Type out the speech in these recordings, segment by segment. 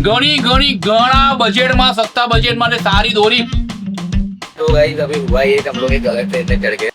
घना बजट में सस्ता बजट में सारी दोरी। तो गाइस अभी हुआ ये कि हम लोग एक गलत ट्रेन में चढ़ गए।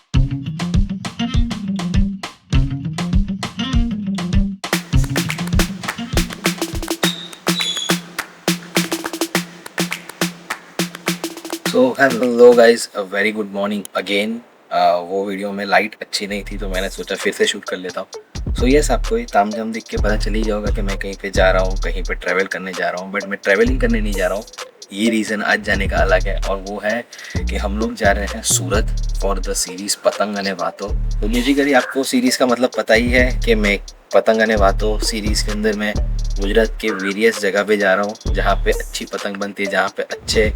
So hello guys, a very good morning again. वो वीडियो में लाइट अच्छी नहीं थी तो मैंने सोचा फिर से शूट कर लेता हूँ। सो यस, आपको ये तामझाम देख के पता चल ही जाएगा कि मैं कहीं पे जा रहा हूँ, कहीं पे ट्रैवल करने जा रहा हूँ। बट मैं ट्रैवलिंग करने नहीं जा रहा हूँ, ये रीज़न आज जाने का अलग है, और वो है कि हम लोग जा रहे हैं सूरत फॉर द सीरीज़ पतंग अने वातो। तो बेसिकली आपको सीरीज़ का मतलब पता ही है कि मैं पतंग अने वातो सीरीज़ के अंदर मैं गुजरात के वेरियस जगह पे जा रहा हूँ, जहाँ पे अच्छी पतंग बनती है, जहाँ पे अच्छे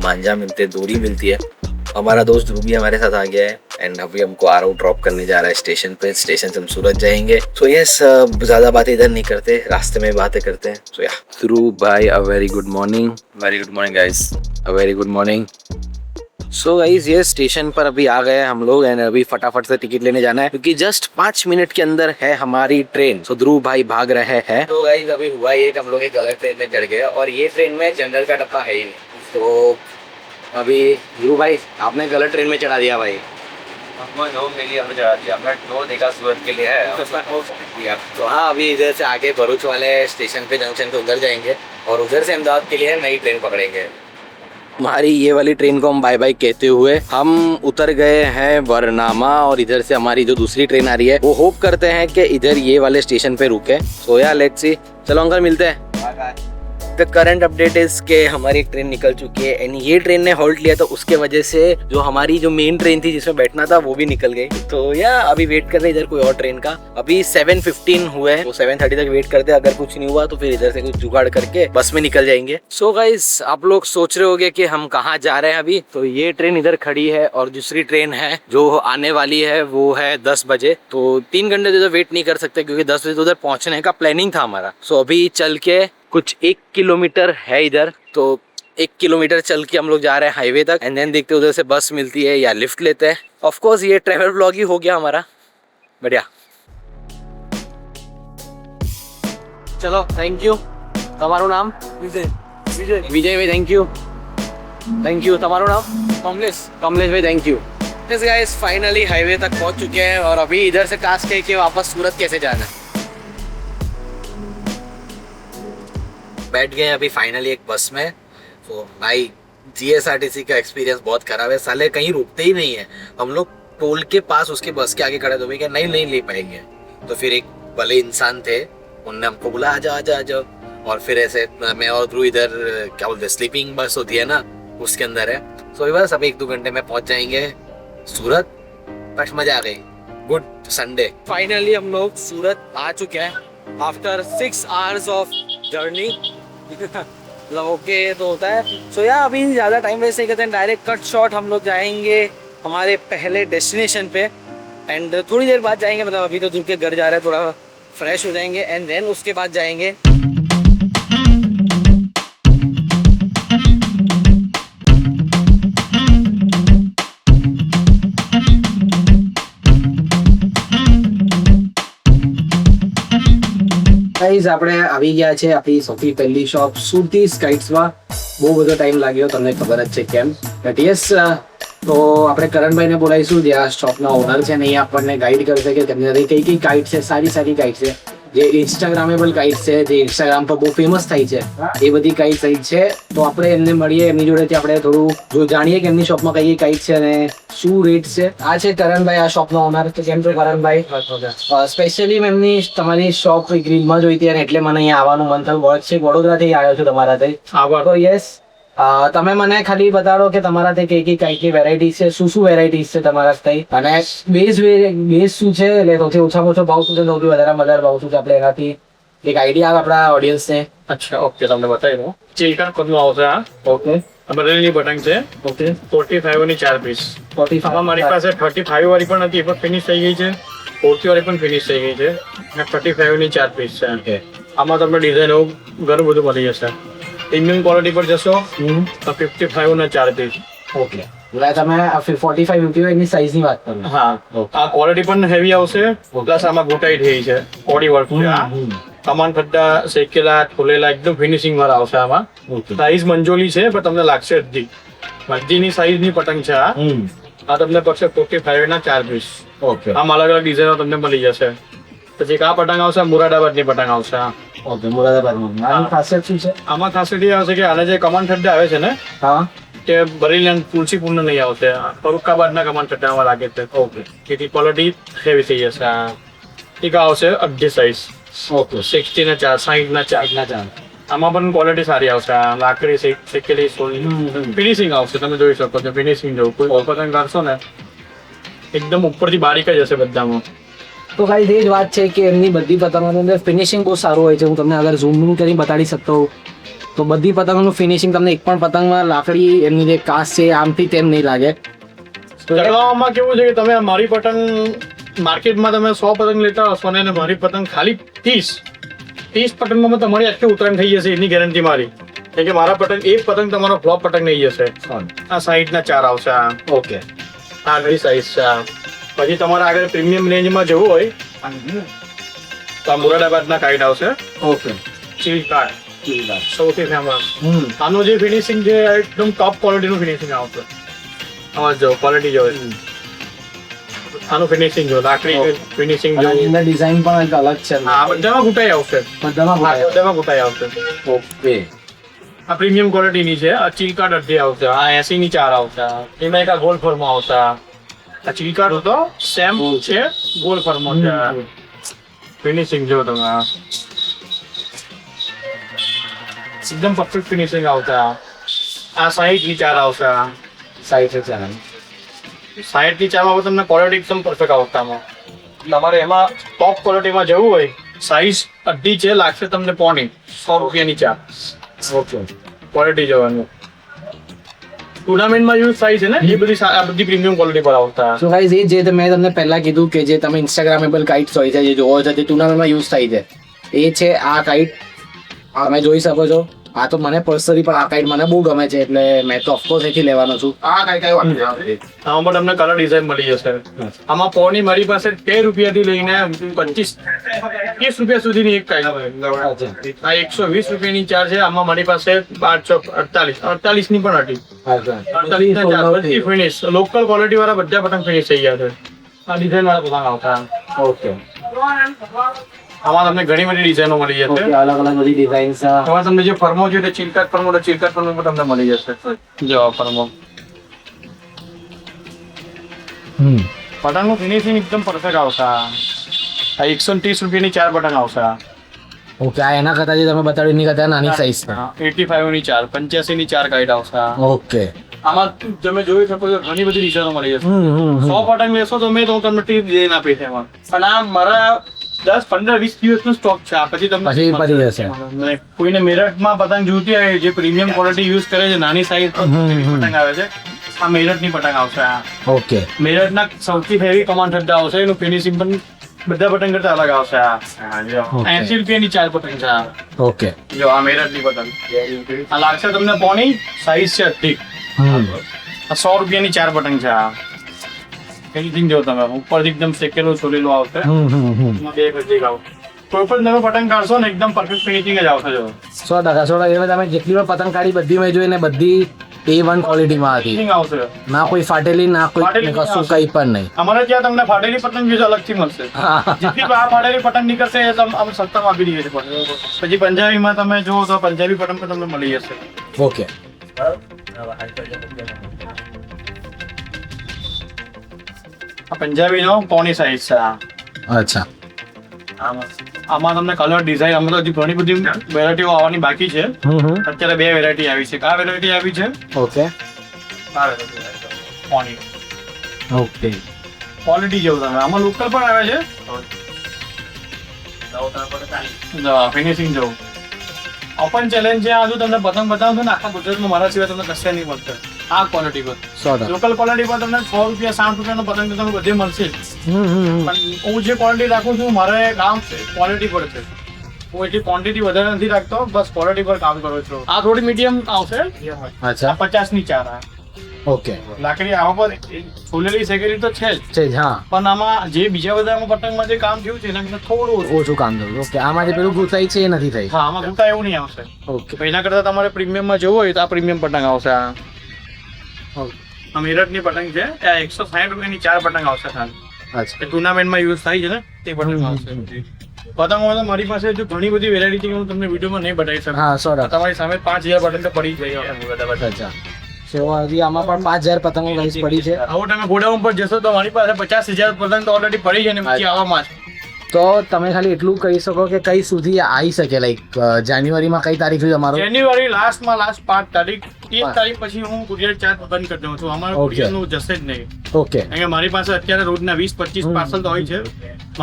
मांझा मिलते हैं, दोरी मिलती है। हमारा दोस्त ध्रुव भी हमारे साथ आ गया है एंड अभी हमको आरव ड्रॉप करने जा रहा है स्टेशन पे। स्टेशन से हम सूरत जाएंगे। सो यस, ज़्यादा बातें इधर नहीं करते, रास्ते में बातें करते हैं। सो या ध्रुव भाई, a very good morning. Very good morning guys. A very good morning. So guys, ये स्टेशन पर अभी आ गए हम लोग एंड अभी फटाफट से टिकट लेने जाना है, क्योंकि जस्ट 5 मिनट के अंदर है हमारी ट्रेन। सो ध्रुव भाई भाग रहे हैं। तो गाइस अभी हुआ ये कि हम लोग एक गलत ट्रेन में चढ़ गए, और ये ट्रेन में जनरल का डब्बा है ही नहीं। तो अभी ध्रुव भाई आपने गलत ट्रेन में चढ़ा दिया भाई। हमने देखा सूरत के लिए है। तो हाँ, अभी इधर से आके भरूच वाले स्टेशन पे जंक्शन पे उधर जाएंगे और उधर से अहमदाबाद के लिए नई ट्रेन पकड़ेंगे। हमारी ये वाली ट्रेन को हम बाय बाय कहते हुए हम उतर गए हैं वरनामा, और इधर से हमारी जो दूसरी ट्रेन आ रही है वो होप करते हैं कि इधर ये वाले स्टेशन पे रुके। सो या लेट्स सी। चलो अंकल, मिलते हैं। द करंट अपडेट इज के हमारी एक ट्रेन निकल चुकी है एंड ये ट्रेन ने हॉल्ट लिया, तो उसके वजह से जो हमारी जो मेन ट्रेन थी जिसमें बैठना था वो भी निकल गई। तो या अभी वेट कर रहे हैं इधर कोई और ट्रेन का। अभी 7:15 हुए हैं, तो 7:30 तक वेट करते हैं। अगर कुछ नहीं हुआ तो फिर इधर से कुछ जुगाड़ करके बस में निकल जाएंगे। सो गाइस, आप लोग सोच रहे होंगे कि हम कहाँ जा रहे हैं अभी। तो ये ट्रेन इधर खड़ी है और दूसरी ट्रेन है जो आने वाली है वो है 10 बजे। तो 3 घंटे तो वेट नहीं कर सकते, क्योंकि 10 बजे तो उधर पहुंचने का प्लानिंग था हमारा। सो अभी चल के कुछ 1 किलोमीटर है इधर, तो 1 किलोमीटर चल के हम लोग जा रहे हैं हाईवे तक एंड देन देखते हैं उधर से बस मिलती है या लिफ्ट लेते हैं। ऑफ कोर्स ये ट्रैवल व्लॉग ही हो गया हमारा। बढ़िया, चलो थैंक यू। તમારું નામ? વિજય ભાઈ, થેન્ક યુ। તમારું નામ? कमलेश भाई, thank you. Yes guys, finally highway तक पहुंच चुके हैं और अभी इधर से काश कह के वापस सूरत कैसे जाना है। बैठ गए अभी फाइनली एक बस में। तो भाई जीएसआरटीसी का एक्सपीरियंस बहुत खराब है, साले कहीं रुकते ही नहीं है। हम लोग टोल के पास उसके बस के आगे खड़े तो भी क्या नहीं ले पाएंगे। तो फिर एक भले इंसान थे, उनने हमको बोला आ जाओ। और फिर ऐसे मैं और ध्रुव इधर क्या बोलते स्लीपिंग बस होती है ना, उसके अंदर है। तो बस अभी 1-2 घंटे में पहुंच जाएंगे सूरत। बस मजा आ गई। Good Sunday. फाइनली हम लोग सूरत आ चुके हैं after 6 hours of journey. Okay तो होता है। सो या अभी ज़्यादा टाइम वेस्ट नहीं करते हैं, डायरेक्ट कट शॉट हम लोग जाएंगे हमारे पहले डेस्टिनेशन पे एंड थोड़ी देर बाद जाएंगे। मतलब अभी तो ध्रुव के घर जा रहे हैं, थोड़ा फ्रेश हो जाएंगे एंड देन उसके बाद जाएंगे। ગાઈઝ, આપણે આવી ગયા છે આપણી સૌથી પહેલી શોપ સુરતી સ્કાઇટ્સમાં। બહુ બધો ટાઈમ લાગ્યો, તમને ખબર જ છે કેમ। બટ યસ, તો આપણે કરણભાઈને બોલાવીશું, જે આ શોપના ઓનર છે ને, એ આપણને ગાઈડ કરશે કે તેમની કઈ કાઇટ છે, સારી કાઇટ છે, જે ઇન્સ્ટાગ્રામેબલ કાઇટ છે, જે ઇન્સ્ટાગ્રામ પર બહુ ફેમસ થાય છે, એ બધી કાઇટ છે। તો આપણે એમને મળીએ, એમની જોડેથી આપણે થોડું જો જાણીએ કે એમની શોપમાં કઈ કાઇટ છે અને શું રેટ છે। આ છે કરણભાઈ, આ શોપનો ઓનર। તો કેમ છો કરણભાઈ? સ્પેશિયલી મેં એમની તમારી શોપ રીલમાં જોઈ હતી અને એટલે મને અહીંયા આવવાનું મન થયું। વડોદરાથી આવ્યો છું તમારાથી। તો યસ, તમે મને ખાલી બતાડો કે તમારાથી કઈ કાઈટની વેરાયટીઝ છે, શું વેરાયટીઝ છે તમારાથી, અને બેઝ શું છે, એટલે સૌથી ઓછામાં ઓછો ભાવ શું છે, સૌથી વધારે ભાવ શું છે, આપણે એનાથી એક આઈડિયા આવે આપણા ઓડિયન્સને। અચ્છા, ઓકે, તમને બતાવી દઉં। ચિલ્કન કોડનું આવશે આ। ઓકે, બરેલીની પતંગ છે। ઓકે, 45 ની 4 પીસ। 45 આમાં મારી પાસે 35 વાળી પણ હતી, એ પણ ફિનિશ થઈ ગઈ છે। 40 વાળી પણ ફિનિશ થઈ ગઈ છે અને 35 ની 4 પીસ છે। આમાં તમને ડિઝાઇન ઘણું બધું મળી જશે। પ્રીમિયમ ક્વોલિટી પર જશો તો 55 ના 4 પીસ। ઓકે, એટલે તમે 45 50 એની સાઈઝની વાત કરો? હા, આ ક્વોલિટી પણ હેવી આવશે, પ્લસ આમાં ગોટાઈ થઈ છે, બોડી વર્ક છે। કમાન ખડ્ડા શેકેલા ખોલેલા એકદમ ફિનિશિંગ વાળા આવશે આમાં. સાઈઝ મંજોલી છે પણ તમને લાગશે અડધી ની સાઈઝ ની પતંગ છે આ. આ તમને પડશે 45 ના 4 પીસ. ઓકે આમ અલગ અલગ ડિઝાઇનો તમને મળી જશે. પછી આ પતંગ આવશે મુરાદાબાદ ની પતંગ આવશે. ઓકે મુરાદાબાદમાં આની ખાસિયત શું છે? આમાં ખાસિયત એ આવશે કે આને જે કમાન ખડ્ડા આવે છે ને હા તે બરેલી અને તુલસીપુર નહીં આવશે. ફરુખાબાદ ના કમાન ખડ્ડામાં લાગે છે. ઓકે જેથી ક્વોલિટી હેવી થઈ જશે. આ એક આવશે અડધી સાઈઝ. ઓકે 60 ના 4 60 ના 4. ના ચાલ આમાં પણ ક્વોલિટી સારી આવશે. આ લાકડી શેકેલી ફિનિશિંગ આવશે. તમે જોઈ શકો છો ફિનિશિંગ જેવું. કોઈ પતંગ કરશો ને એકદમ ઉપરથી બારીક જ હશે બધામાં. તો ગાઈસ એ જ વાત છે કે એમની બધી પતંગોની અંદર ફિનિશિંગ બહુ સારું હોય છે. હું તમને અગર ઝૂમ કરીને બતાડી શકતો હોઉં તો બધી પતંગોનું ફિનિશિંગ તમને એક પણ પતંગમાં લાકડી એમની જે કાચ છે આમથી તેમ નહીં લાગે. ચડવામાં કેવું છે કે તમે મારી પતંગ માર્કેટમાં તમે 100 પતંગ લેતા હશો ને મારી પતંગ ખાલી 30 પતંગમાં તમારી આખી ઉતરાણ થઈ જશે એની ગેરંટી મારી. કેમ કે મારા પતંગ એક પતંગ તમારો ફ્લોપ પતંગ નહીં જશે. આ 60 ના 4 આવશે. આ ઓકે આ ઘણી સાઈઝ છે. આ પછી તમારે આગળ પ્રીમિયમ રેન્જમાં જવું હોય તો આ મુરાદાબાદના કાઈટ આવશે. ઓકે ચીલ કાર્ડ સૌથી ફેમસ. આનું જે ફિનિશિંગ છે એકદમ ટોપ ક્વોલિટીનું ફિનિશિંગ આવશે. આમાં જો ક્વોલિટી જો આનું ફિનિશિંગ જો લાકડી ફિનિશિંગ જો એમની ડિઝાઇન પણ એક અલગ છે. આ બધામાં ઘૂંટાઈ આવશે. બધામાં ઘૂંટાઈ આવશે. ઓકે આ પ્રીમિયમ ક્વોલિટીની છે. આ ચીલ કાર્ડ અડધી આવશે. આ 80 ની 4 આવશે. એમાં એક આ ગોલ્ડ ફોર્મમાં આવશે. આ ચીલ કાર્ડ હતો સેમ છે ગોલ્ડ ફોર્મમાં છે. ફિનિશિંગ જો તમે એકદમ પરફેક્ટ ફિનિશિંગ આવશે. આ 60 ની 4 આવશે. 60 ની 4 માં તમને ક્વોલિટી એકદમ પરફેક્ટ આવશે. આમાં તમારે એમાં ટોપ ક્વોલિટીમાં જવું હોય સાઈઝ અડધી છે લાગશે તમને પોણી 100 રૂપિયાની 4. ઓકે ક્વોલિટી જોવાનું. ટુર્નામેન્ટમાં યુઝ થાય છે ને એ બધી આ બધી પ્રીમિયમ ક્વોલિટી પર આવતા. સો ગાઈઝ એ જે મેં તમને પહેલા કીધું કે જે તમે ઇન્સ્ટાગ્રામેબલ કાઇટ્સ હોય છે જે જોવો છો તે ટુર્નામેન્ટમાં યુઝ થાય છે એ છે આ કાઇટ. તમે જોઈ શકો છો. આ તો મને પર્સનલી પણ આ કાઇટ મને બહુ ગમે છે એટલે મેં તો ઓફકોર્સ એથી લેવાનો છું. આમાં પણ તમને કલર ડિઝાઇન મળી જશે. આમાં પોણી મારી પાસે 13 રૂપિયાથી લઈને 25-30 રૂપિયા સુધીની એક કાઇટ. આ 120 રૂપિયાની 4 છે. આમાં મારી પાસે 48 ની પણ હતી. 48 ના 4 બધી ફિનિશ લોકલ ક્વોલિટી વાળા બધા પતંગ ફિનિશ થઈ ગયા છે. આ ડિઝાઇન વાળા પતંગ આવતા. ઓકે આમાં તમને ઘણી બધી ડિઝાઇનો મળી જશે. અલગ અલગ બધી ડિઝાઇન્સ. આમાં તમને જે ફર્મો જોઈએ ચિલકાટ ફર્મો તમને મળી જશે. જો ફર્મો પતંગનું ફિનિશિંગ એકદમ પરફેક્ટ આવશે. આ 130 રૂપિયાની 4 પતંગ આવશે. ઓકે આ એના કરતા જે તમે બતાડ્યું એની કરતા નાની સાઈઝ છે. 85 ની 4 85 ની 4 કાઈટ આવશે. ઓકે આમાં તમે જોઈ શકો છો ઘણી બધી ડિઝાઇનો મળી જશે. 100 પતંગ લેશો તો મેં તમને ડિઝાઇન આપી છે એમાં. પણ આ મારા 10-15-20 દિવસનો સ્ટોક છે. આ પછી તમને પતી જશે. કોઈને મેરઠમાં પતંગ જોઈતી હોય જે પ્રીમિયમ ક્વોલિટી યુઝ કરે છે નાની સાઈઝ પતંગ આવે છે આ મેરઠની પતંગ આવશે. આ ઓકે મેરઠના સૌથી હેવી કમાન ઠંડા આવશે. એનું ફિનિશિંગ પણ બધા પતંગ કરતા અલગ આવશે. આ 80 રૂપિયાની 4 પતંગ છે. ઓકે જો આ મેરઠની પતંગ આ લાગશે તમને પોણી સાઈઝ છે અઢી. આ 100 રૂપિયાની 4 પતંગ છે. આ ફિનિશિંગ જો તમે ઉપરથી એકદમ શેકેલું છોલેલું આવશે. બે ગજી આવ કોઈ પણ તમે પતંગ કાઢશો ને એકદમ પરફેક્ટ ફિનિશિંગ જ આવશે. જો 100% એમાં તમે જેટલી પણ પતંગ કાઢી બધી મેં જોઈ ને બધી A1 ક્વોલિટીમાં હતી. ફિનિશિંગ આવશે. ના કોઈ ફાટેલી ના કોઈ ફાટેલી કશું કઈ પણ નહીં. અમારે ત્યાં તમને ફાટેલી પતંગ બીજો અલગથી મળશે. જેટલી આ ફાટેલી પતંગ નીકળશે એ અમે સસ્તામાં આપી દઈએ છીએ. પછી પંજાબીમાં તમે જુઓ તો પંજાબી પતંગ પણ તમને મળી જશે. ઓકે આ પંજાબીનો પોણી સાઈઝ છે. અચ્છા આમાં તમને કલર ડિઝાઇન અમે તો હજી ઘણી બધી વેરાયટીઓ આવવાની બાકી છે. અત્યારે 2 વેરાયટી આવી છે. આ વેરાયટી આવી છે. ઓકે આ વેરાયટી પોણી ઓકે ક્વોલિટી જેવું તમે આમાં લોકલ પણ આવે છે. ફિનિશિંગ જેવું ઓપન ચેલેન્જ છે. આ જો તમને પતંગ બતાવું છું ને આખા ગુજરાતમાં મારા સિવાય તમને કશે નહીં મળશે. આ ક્વોલિટી પર 100%. લોકલ ક્વોલિટી પર તમને 100 રૂપિયા 60 રૂપિયાનો પતંગ તમને બધે મળશે. પણ હું જે ક્વોલિટી રાખું છું મારે કામ ક્વોલિટી પર છે. હું એટલી ક્વોન્ટિટી વધારે નથી રાખતો. બસ ક્વોલિટી પર કામ કરું છું. આ થોડી મીડિયમ આવશે. અચ્છા 50 ની 4. ઓકે લાકડી આમાં પર છોલેલી શેકેલી તો છે જ, છે જ, હા પણ આમાં જે બીજા બધામાં પતંગમાં જે કામ થયું છે એના કરતાં થોડું ઓછું. ઓછું કામ થયું. ઓકે આમાં જે પેલું ગુસાઈ છે એ નથી થઈ. હા, આમાં ઘૂંટા એવું નહીં આવશે. ઓકે એના કરતાં તમારે પ્રીમિયમમાં જોવું હોય તો આ પ્રીમિયમ પતંગ આવશે. આ મેરઠની પતંગ છે, આ 160 રૂપિયાની 4 પતંગ આવશે ખાલી. અચ્છા એ ટુર્નામેન્ટમાં યુઝ થાય છે ને તે પતંગ આવશે. પતંગોમાં તો મારી પાસે જો ઘણી બધી વેરાયટી છે, હું તમને વિડીયોમાં નહીં બતાવી શકું. હા 100%. તમારી સામે 5000 પતંગ તો પડી જ જાય. અચ્છા સો હજી આમાં પણ 5000 પતંગો ગાઈસ પડી છે. આવો તમે ગોડાઉન પર જશો તો મારી પાસે 50,000 પતંગ તો ઓલરેડી પડી છે ને બીજી આવવામાં છે. તો તમે ખાલી એટલું કહી શકો કે કઈ સુધી આવી શકે, લાઈક જાન્યુઆરીમાં કઈ તારીખ સુધી અમારો જાન્યુઆરી લાસ્ટ 5 તારીખ 30 તારીખ પછી હું કુરિયર ચાર્જ બંધ કરી દઉં છું. અમારું Okay. કુરિયરનું જશે જ નહીં. ઓકે કારણ કે મારી પાસે અત્યારે રોજના 20-25 પાર્સલ તો હોય છે.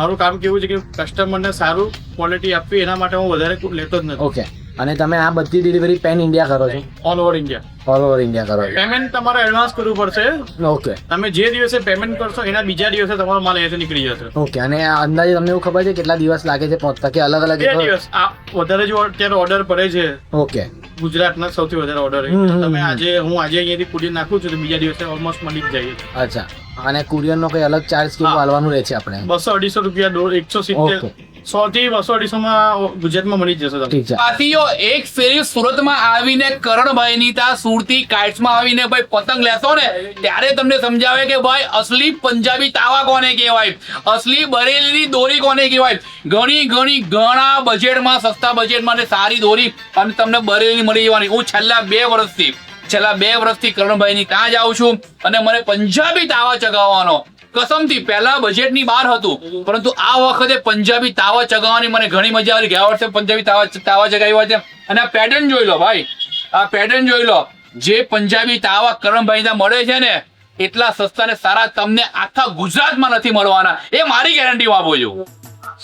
મારું કામ કેવું છે કે કસ્ટમરને સારું ક્વોલિટી આપવી, એના માટે હું વધારે લેતો જ નથી. ઓકે અને તમે આ બધી ડિલિવરી પેન ઇન્ડિયા કરો છો? All over India. All over India કરો છો? પેમેન્ટ તમારે એડવાન્સ કરવું પડશે. ઓકે તમે જે દિવસે પેમેન્ટ કરશો એના બીજા દિવસે તમારો માલ અહીંયાથી નીકળી જશે. ઓકે અને આ અંદાજે તમને એવું ખબર છે કેટલા દિવસ લાગે છે પહોંચતા કે અલગ અલગ 2 દિવસ. આ વધારે જો અત્યારે ઓર્ડર પડે છે ઓકે ગુજરાતના સૌથી વધારે ઓર્ડર તમે આજે હું આજે અહીંયાથી કુરિયર નાખું છું તો બીજા દિવસે ઓલમોસ્ટ મળી જ જાય. અચ્છા અને કુરિયરનો કઈ અલગ ચાર્જ કેવું હા. આલવાનું રહે છે આપણે? 200-250 રૂપિયા 170 ઓકે 100 થી 200-250 માં ગુજરાતમાં મળી જ જશે તમને. ઠીક છે. સાથીઓ એક ફેરી સુરતમાં આવીને કરણભાઈની ત્યાં સુરતી કાઇટ્સમાં આવીને ભાઈ પતંગ લેશો ને ત્યારે તમને સમજાવે કે ભાઈ અસલી પંજાબી તાવા કોને કહેવાય, અસલી બરેલીની દોરી કોને કહેવાય. ઘણા બજેટમાં, સસ્તા બજેટમાં ને સારી દોરી અને તમને બરેલીની મળી જવાની. હું છેલ્લા 2 વર્ષથી કરણભાઈની ત્યાં જ આવું છું અને મને પંજાબી તાવા ચગાવવાનો કસમથી પહેલા બજેટની બહાર હતું, પરંતુ આ વખતે પંજાબી તાવા ચગાવવાની મને ઘણી મજા આવી. ગયા વર્ષે પંજાબી તાવા ચગાવ્યા છે અને આ પેટર્ન જોઈ લો ભાઈ, આ પેટર્ન જોઈ લો. જે પંજાબી તાવા કરણભાઈ ત્યાં મળે છે ને એટલા સસ્તા ને સારા તમને આખા ગુજરાતમાં નથી મળવાના, એ મારી ગેરંટી આપું છું.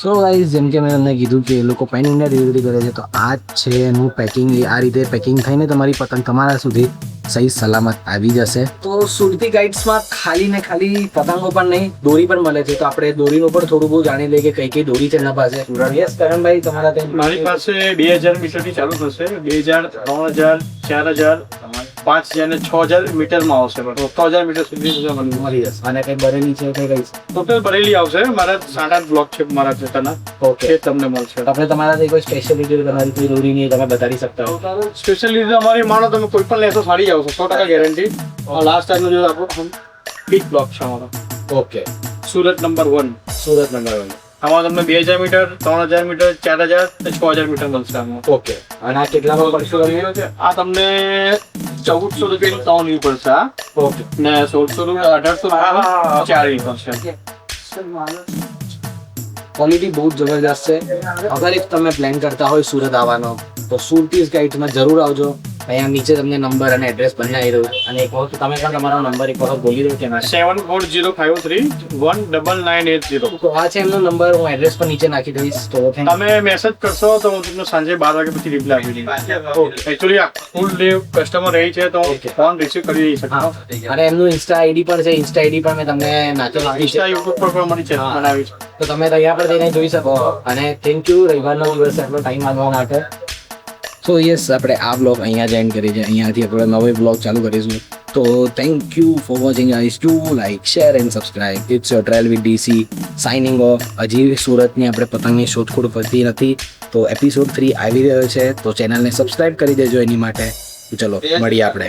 સો ગાઈઝ જેમ કે મેં તમને કીધું કે એ લોકો પેન ઇન્ડિયા ડિલિવરી કરે છે, તો આ જ છે એનું પેકિંગ. આ રીતે પેકિંગ થઈને તમારી પતંગ તમારા સુધી સહી સલામત આવી જશે. તો સુરતી ગાઈડ્સમાં ખાલી ને ખાલી પતંગો પણ નહીં, દોરી પણ મળે છે. તો આપણે દોરીનું પણ થોડું બહુ જાણી લઈએ કે કઈ કઈ દોરી છે એના પાસે. યસ કરણભાઈ તમારા ત્યાં મારી પાસે 2000 મીટરથી ચાલુ થશે. 2000, 3000, 4000, 5000 ને 6000 મીટરમાં આવશે. 6000 મીટર સુધી મળી જશે. અને કઈ બરેલી છે કઈ કઈ ટોટલ ભરેલી આવશે. મારા 7-8 બ્લોક છે મારા ખેતરના. ઓકે એ તમને મળશે. આપણે તમારાથી કોઈ સ્પેશિયાલિટી તમારી કોઈ દોરી નહીં તમે બતાવી શકતા હો? સ્પેશિયલી અમારી માનો તમે કોઈ પણ લેશો સારી જ આવશે, 100% ગેરંટી. લાસ્ટ ટાઈમનો જો આપણો બિગ બ્લોક છે અમારો. Okay Surat number 1. Surat number 1. આમાં તમને 2000 મીટર, 3000 મીટર, 4000 અને 6000 મીટર મળશે આમાં. ઓકે અને આ કેટલામાં પડશે? આ તમને 1400 રૂપિયાની 3 લેવી પડશે. આ ઓકે ને 1600 રૂપિયા 1800 4 લેવી પડશે. ક્વોલિટી બહુ જ જબરદસ્ત છે. અગર એક તમે પ્લાન કરતા હોય સુરત આવવાનો તો સુરતીઝ ગાઈડ્સમાં જરૂર આવજો. અહીંયા નીચે તમને નંબર અને એડ્રેસ બનાવી દઉં અને એક વખત તમે પણ તમારો નંબર એક વખત બોલી દો કે 7405319980. તો આ છે એમનો નંબર, હું એડ્રેસ પણ નીચે નાખી દઈશ. તો તમે મેસેજ કરશો તો હું તમને સાંજે 12 વાગે પછી રિપ્લાય આપી દઈશ. એકચ્યુઅલી ફૂલ ડે કસ્ટમર રહી છે તો ફોન રિસીવ કરી નહીં શકતો. અને એમનું ઇન્સ્ટા આઈડી પણ છે. ઇન્સ્ટા આઈડી પણ મેં તમને નાખેલી છે. ઇન્સ્ટા યુટ્યુબ પર પણ મારી ચેનલ બનાવી છે. તો તમે અહીંયા પર જઈને જોઈ શકો. અને થેન્ક યુ રવિવારનો દિવસ આટલો ટાઈમ આપવા માટે. સો યસ આપણે આ બ્લોગ અહીંયા જ એન્ડ કરીએ છીએ. અહીંયાથી આપણે નવો બ્લોગ ચાલુ કરીશું. તો thank you for watching guys. Do like, share and subscribe. It's your trial with DC signing off. હજી સુરતની આપણે પતંગની શોધખોળ પડતી નથી, તો એપિસોડ 3 આવી રહ્યો છે. તો ચેનલને સબસ્ક્રાઇબ કરી દેજો એની માટે. ચલો મળીએ આપણે.